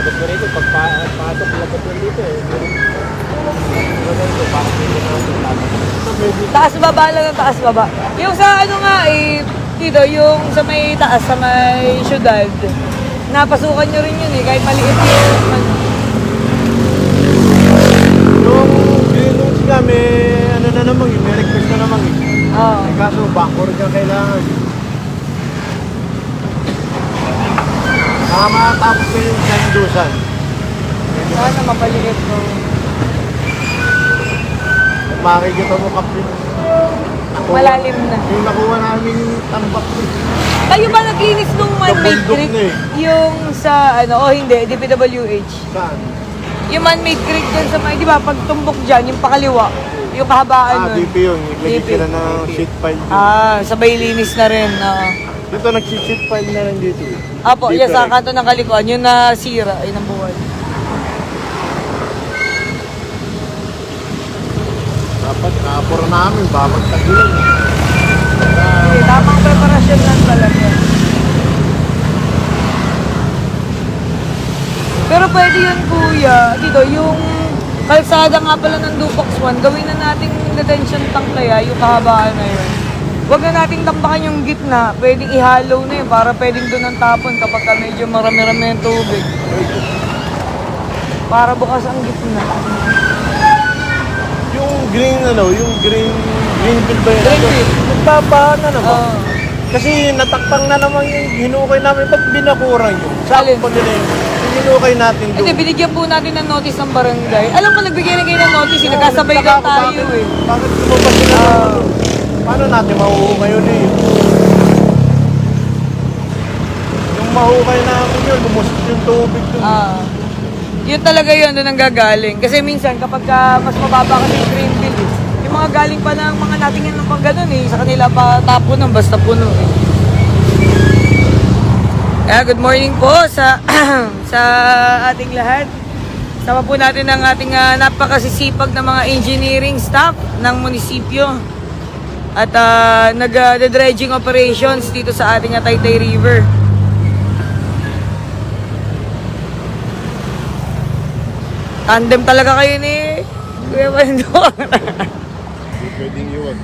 Sagot ko rito, pagpasok labas lang dito eh. Taas baba lang ang taas baba. Yung sa ano nga eh, dito, yung sa may taas, sa may syudad, napasukan nyo rin yun eh, kahit maliit yung ano. Yung greenhouse nga, ano na naman eh, may request na naman eh. Oo. Kaso backward ka kailangan. Makatapos ko yung sandusan. Sana mapaliit mo. Makikita mo kapin. Malalim na. Yung nakuha namin tambak ko. Kayo ba naglinis nung man-made Nabundok creek? na eh. Yung sa ano, oh hindi, DPWH. Saan? Yung man-made creek dyan sa may, di ba, pag tumbok dyan, yung pakaliwa, yung kahabaan nun. DP yun. Naglagay DP. sila ng sheet pile dun. Sabay linis na rin. Dito nag-sheet pile na rin dito eh. Apo, Dito yan sa rin. kanto ng kalikuan, yung nasira, ay nabuhay. Dapat kapor namin, bakit tagulan. Okay, tamang preparasyon lang talaga. Pero pwede yun kuya, dito yung kalsada nga pala ng Dupax 1, gawin na nating detention tank kaya, yung kahabaan na yun. Huwag na nating tambakan yung gitna, pwedeng ihalo na yun para pwedeng doon ang tapon kapag ka medyo marami-rami yung tubig. Para bukas ang gitna. Yung green yung green field ba yun? Green field. Nagbabahan na naman. Oo. Kasi natakpang na naman yung hinukay namin. Ba't binakurang yun? Saan Alin? pa nila yun? Yung hinukay natin Hindi, doon. binigyan po natin ng notice ng barangay. Alam mo, nagbigay na kayo ng notice, nagkasabay Nagtaka lang ako, tayo bakit- eh. Bakit lumabas sila? Paano natin mahuhukay yun eh? Yung mahukay namin yun, lumusot yung tubig doon. Yun talaga yun, doon ang gagaling. Kasi minsan, kapag mas mababa kasi yung green bill, yung mga galing pa ng mga natingan ng pang ganun eh, sa kanila pa tapo ng basta puno eh. Kaya good morning po sa sa ating lahat. Sama po natin ang ating napakasisipag na mga engineering staff ng munisipyo. At nag-dredging operations dito sa ating Taytay River. Tandem talaga kayo ni Kuya Bando. Hindi pwedeng yun.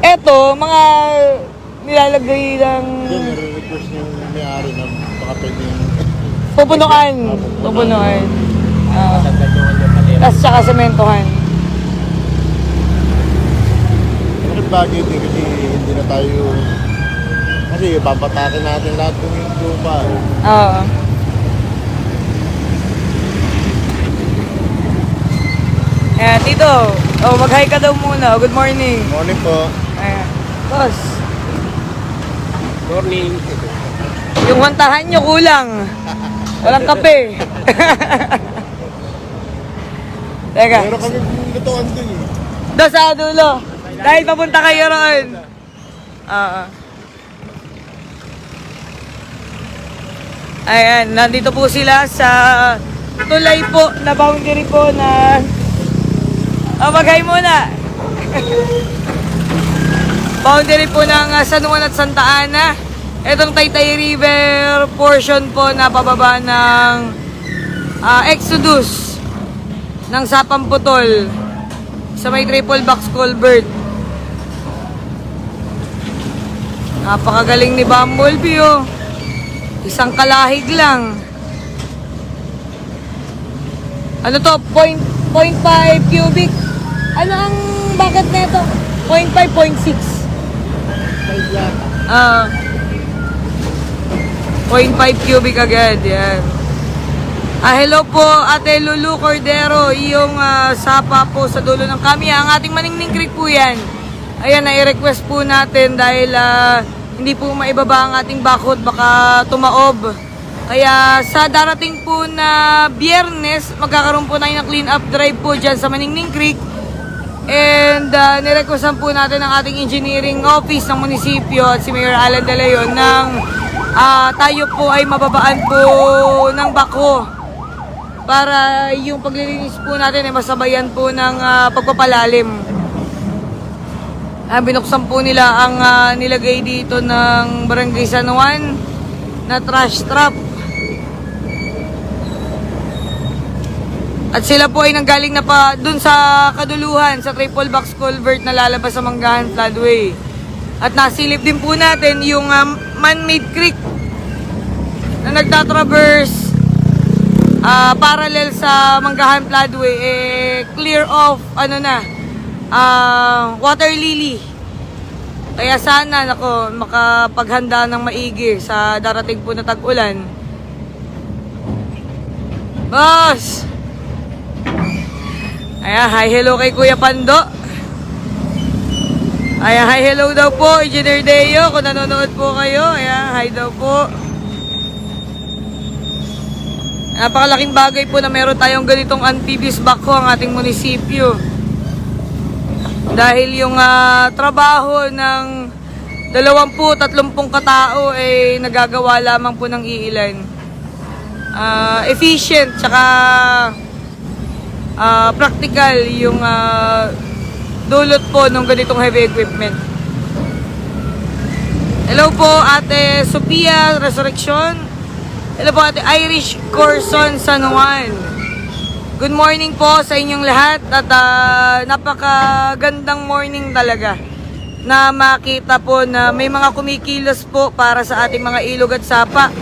Eto, mga nilalagay lang Then, nare-request yung may-ari na baka pwedeng pupunuan. Pupunuan. Tapos tsaka sementohan. Pero bagay din kasi hindi na tayo kasi babatakin natin lahat kung yung lupa. Oo. Ayan, Tito. Oh, mag-hi ka daw muna. Good morning. Morning po. Ayan. Boss, Morning. yung wantahan nyo kulang. Walang kape. Teka. Pero kami lutuan dun eh. Doon sa dulo. Dahil papunta kayo roon. Oo. Ayan, nandito po sila sa tulay po na boundary po na maghay muna. Boundary po ng San Juan at Santa Ana. Itong Taytay River portion po na pababa ng Exodus ng Sapamputol sa may triple box culvert. Napakagaling ni Bumblebee oh. Isang kalahig lang. Ano to? 0.5 cubic. Ano ang bakit neto? 0.5, 0.6. 0.5 cubic agad. Yan. Hello po, Ate Lulu Cordero. Yung sapa po sa dulo ng kami. Ang ating Maningning Creek po yan. Ayan, na-request po natin dahil hindi po maibaba ang ating backhoe, baka tumaob. Kaya sa darating po na Biyernes, magkakaroon po tayo ng clean up drive po dyan sa Maningning Creek. And nirequestan po natin ang ating engineering office ng munisipyo at si Mayor Alan De Leon ng tayo po ay mababaan po ng backhoe para yung paglilinis po natin ay masabayan po ng pagpapalalim. Binuksan po nila ang nilagay dito ng Barangay San Juan na trash trap. At sila po ay nanggaling na pa dun sa kaduluhan, sa triple box culvert na lalabas sa Manggahan Floodway. At nasilip din po natin yung man-made creek na nagtatraverse parallel sa Manggahan Floodway, clear of water lily. Kaya sana makapaghanda ng maigi sa darating po na tag-ulan. Boss! Ayan, hi hello kay Kuya Pando. Ayan, hi hello daw po, Engineer Deo, kung nanonood po kayo. Ayan, hi daw po. Napakalaking bagay po na meron tayong ganitong amphibious backhoe ang ating munisipyo. Dahil yung trabaho ng 20-30 katao ay nagagawa lamang po ng iilan. Efficient, tsaka practical yung dulot po ng ganitong heavy equipment. Hello po Ate Sophia Resurrection. Hello po Ate Irish Corson San Juan. Good morning po sa inyong lahat at napakagandang morning talaga na makita po na may mga kumikilos po para sa ating mga ilog at sapa.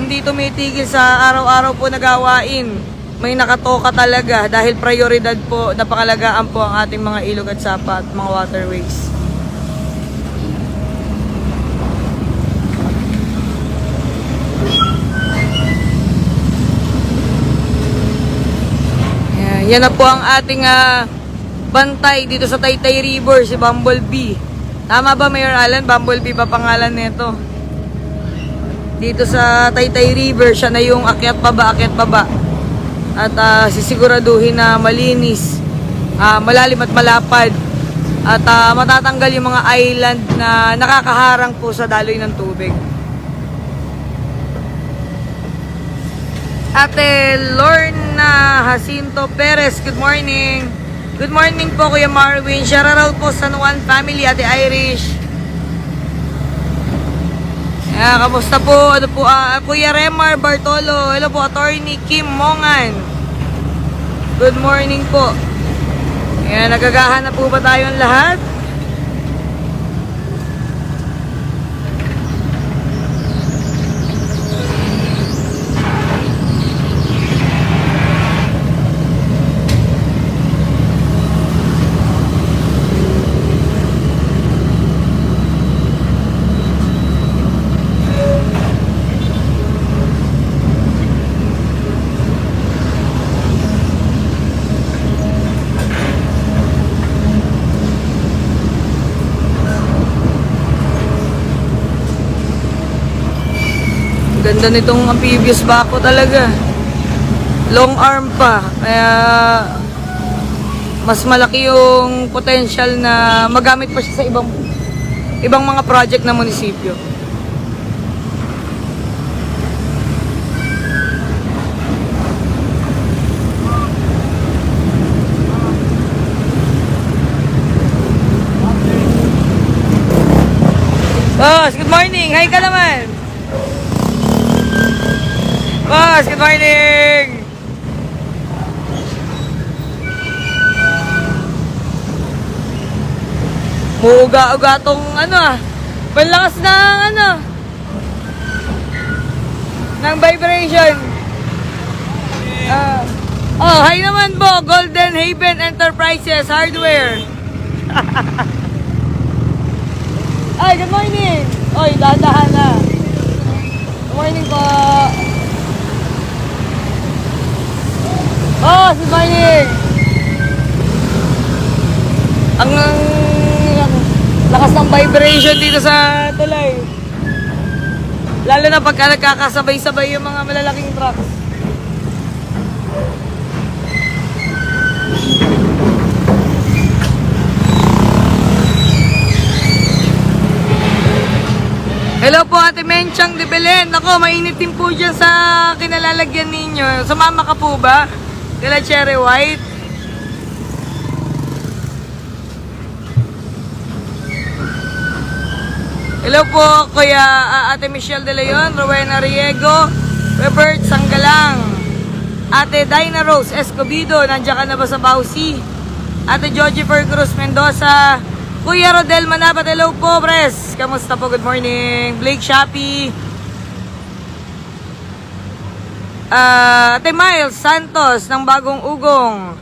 Hindi tumitigil sa araw-araw po na gawain. May nakatoka talaga dahil prioridad po, napakalagaan po ang ating mga ilog at sapa at mga waterways. Yan na po ang ating bantay dito sa Taytay River, si Bumblebee. Tama ba, Mayor Alan? Bumblebee ba pangalan nito? Dito sa Taytay River, siya na yung akyat baba. At sisiguraduhin na malinis, malalim at malapad. At matatanggal yung mga island na nakakaharang po sa daloy ng tubig. Ate Lorna Jacinto Perez, good morning. Good morning po Kuya Marwin. Shoutout po sa San Juan family, Ate Irish. Kamusta po? Ano po, Kuya Remar Bartolo. Hello po, Attorney Kim Mongan. Good morning po. Ayan, nagagahan na po ba tayong lahat? Ganda nitong amphibious backhoe talaga. Long arm pa. Kaya mas malaki yung potential na magamit pa siya sa ibang mga project na munisipyo. Boss, good morning. Hi ka naman. Boss, good morning! Muuga-uga tong panlakas ng ng vibration. Hi naman po, Golden Haven Enterprises Hardware. Ay, good morning! Oy, dahan-dahan na. Good morning po. Oh, good morning! Ang lakas ng vibration dito sa tulay. Lalo na pagka nagkakasabay-sabay yung mga malalaking trucks. Hello po Ate Menchang de Belen. Ako, mainit din po dyan sa kinalalagyan ninyo. Sumama ka po ba? Kila Cherry White. Hello po, Kuya Ate Michelle De Leon, Rowena Riego, Robert Sanggalang, Ate Dinah Rose Escobido, nandiyan ka na ba sa Bausi? Ate Georgie Cruz Mendoza, Kuya Rodel Manabat, hello po, Pres. Kamusta po? Good morning. Blake Shapi, Ate Miles Santos ng Bagong Ugong,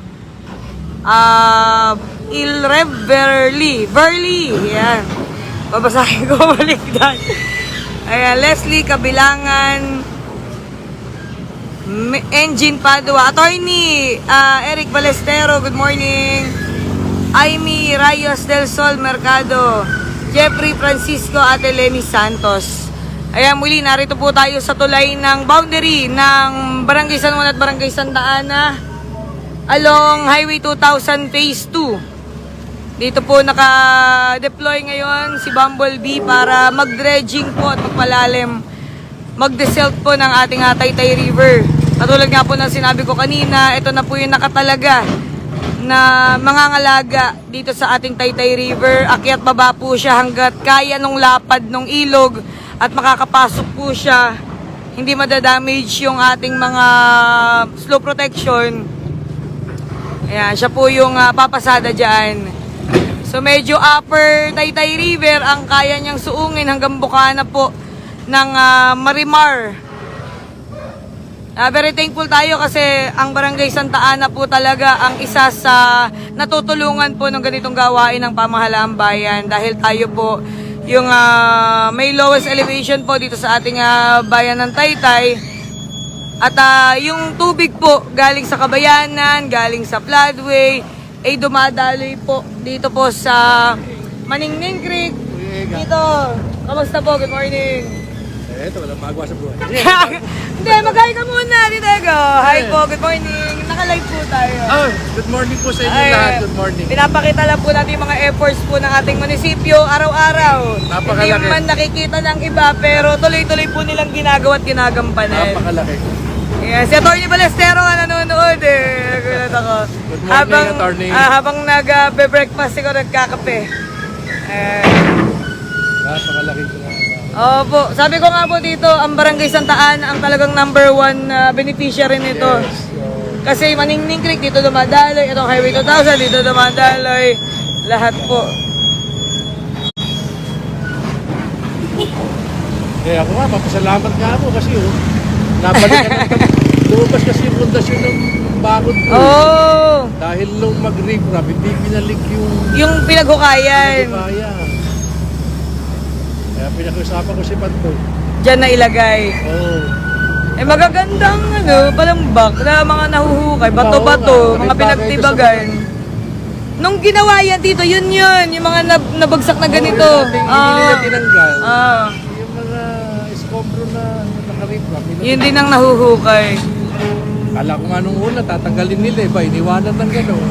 Verly, yan. Babasahin ko baligtad. Ayan, Leslie Kabilangan, Engine Padua, Attorney Eric Balestero, good morning. Amy Rayos del Sol Mercado, Jeffrey Francisco, Ate Lenny Santos. Ayan, muli narito po tayo sa tulay ng boundary ng Barangay San Juan at Barangay Santa Ana along Highway 2000 Phase 2. Dito po naka-deploy ngayon si Bumblebee para mag-dredging po at magpalalim, mag-desilt po ng ating Taytay River. Katulad nga po ng sinabi ko kanina, ito na po yung nakatalaga na mangangalaga dito sa ating Taytay River. Akyat baba po siya hanggat kaya nung lapad nung ilog at makakapasok po siya. Hindi madadamage yung ating mga slow protection. Ayan, siya po yung papasada dyan. So medyo upper Taytay River ang kaya niyang suungin hanggang Bukana po ng Marimar. Very thankful tayo kasi ang Barangay Santa Ana po talaga ang isa sa natutulungan po ng ganitong gawain ng pamahalaang bayan dahil tayo po yung may lowest elevation po dito sa ating bayan ng Taytay. At yung tubig po galing sa Kabayanan, galing sa floodway, ay dumadaloy po dito po sa Maningning Creek. Dito. Kamusta po? Good morning. Ito, walang magawa sa buhay. Hindi, mag-hi ka muna. Dito go. Hi po, good morning. Naka-live po tayo. Oh, good morning po sa inyo lahat. Good morning. Pinapakita lang po natin yung mga efforts po ng ating munisipyo araw-araw. Napakalaki. Hindi man nakikita ng iba pero tuloy-tuloy po nilang ginagawa at ginagampanan. Napakalaki. Yeah, si Atty. Balestero ang nanonood eh. Nagulat ako. Good morning, Atty. Habang nag-breakfast ako, nagkakape. Napakalaki ko na. Opo, sabi ko nga po dito, ang Barangay Santa Ana ang talagang number 1 beneficiary nito. Kasi Maningning Creek, dito dumadaloy. Itong Highway 2000, dito dumadaloy. Lahat po. Eh ako nga, papasalamat nga ako kasi nabalikan ng lumabas kasi yung pundasyon ng bakod ko. Oh! Dahil nung mag-recrap, hindi pinalik Yung pinaghukayan. kaya. Kaya pinag-usapan ko si Panto. Diyan na ilagay. Oh. Eh magagandang palambak na mga nahuhukay, bato-bato, Oo nga, mga pinagtibagan. Nung ginawa yan dito, yun, yung mga nabagsak na ganito. Hindi nila tinanggal. Ah, Yung mga iskombro na naka-recrap. yun din ang nahuhukay. Kala ko nga nung una, tatanggalin nila ba, iniwanan ng gano'n.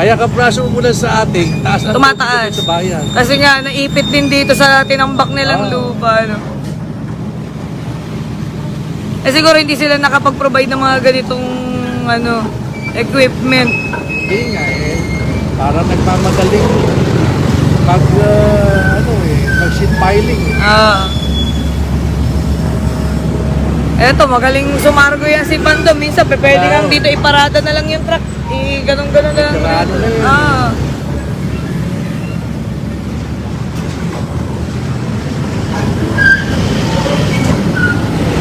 Kaya kapraso mula sa ating, taas ang Tumataas. tubig sa bayan. Kasi nga, naipit din dito sa tinambak nilang lupa. No? Eh siguro hindi sila nakapag-provide ng mga ganitong equipment. Hindi nga parang nagmamagaling mag-sheet piling. Eto, magaling sumargo yan si Pando. Minsan, pwede kang dito iparada na lang yung truck. Ganun-ganun na lang. Ganun na yun.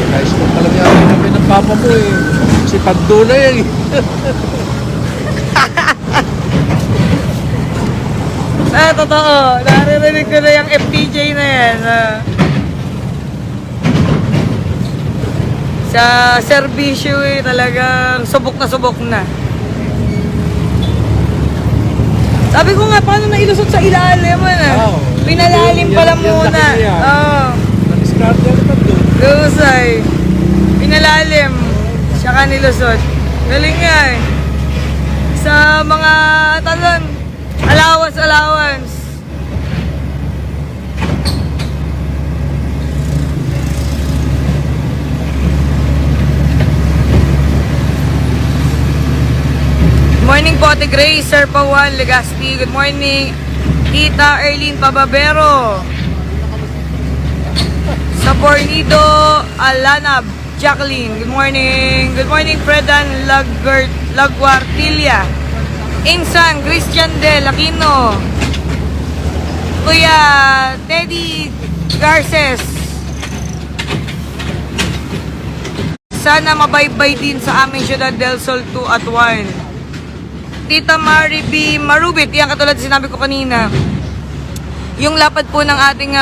Guys, kung talaga yung kami ng papa mo si Pando na yan Totoo. Naririnig ko na yung FTJ na yan. Sa serbisyo talagang subok na. Sabi ko nga, paano nailusot sa ilalim? Pinalalim pala muna. Na-discard na naman doon. Lusay. Pinalalim. Siya ka nilusot. Galing nga eh. Sa mga talon, allowance. Morning po, Ate Grace, Sir Pawan, Legaspi. Good morning. Tita Erlene Pababero. Bornido Alanab Jacqueline. Good morning. Good morning, Fredan Laguartilla. Insan Christian De Aquino. Kuya Teddy Garces. Sana mabaybay din sa aming Ciudad del Sol 2 at 1. Tita Mari B. Marubit, yan katulad sinabi ko kanina. Yung lapad po ng ating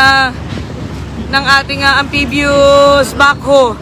amphibious backhoe.